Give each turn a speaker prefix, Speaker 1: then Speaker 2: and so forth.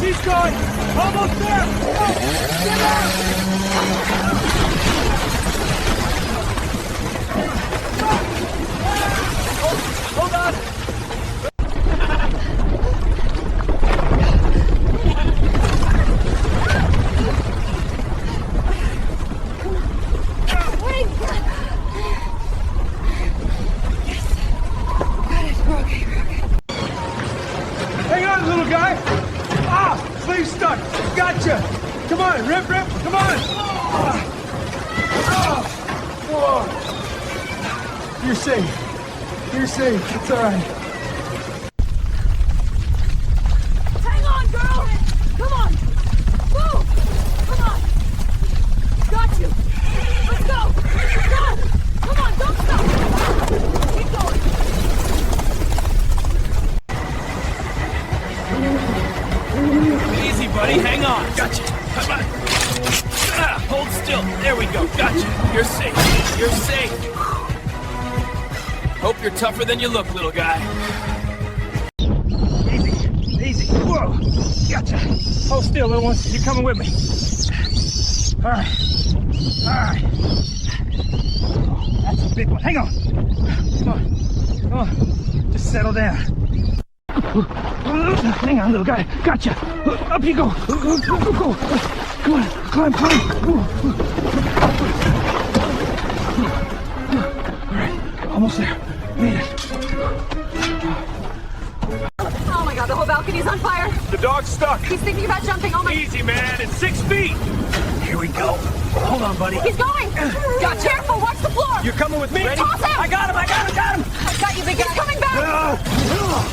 Speaker 1: He's going! Almost there! Oh, get out! Hold on!
Speaker 2: Wait! Yes! Got it. We're okay.
Speaker 1: Hang on, little guy! Ah! Sleeve stuck! Gotcha! Come on, Rip! Come on! Whoa. You're safe. You're safe. It's all right.
Speaker 2: Hang on, girl! Come on! Move! Come on! Got you! Let's go! Go! Come on, don't stop! Keep going!
Speaker 3: Easy, buddy. Hang on. Gotcha. Come on. Hold still. There we go. Gotcha. You're safe. You're safe. Hope you're tougher than you look, little guy.
Speaker 1: Easy. Whoa! Gotcha. Hold still, little one. You're coming with me. All right. That's a big one. Hang on. Come on. Just settle down. Hang on, little guy. Gotcha. Up you go. Go. Come on. Climb. All right. Almost there. Made it.
Speaker 2: Oh my god, the whole balcony's on fire!
Speaker 1: The dog's stuck.
Speaker 2: He's thinking about jumping. Oh my...
Speaker 1: Easy, man. It's 6 feet. Here we go. Hold on, buddy.
Speaker 2: He's going! Got careful, watch the floor!
Speaker 1: You're coming with me.
Speaker 2: Toss him!
Speaker 1: I got him.
Speaker 2: I got you, big guy! He's coming back!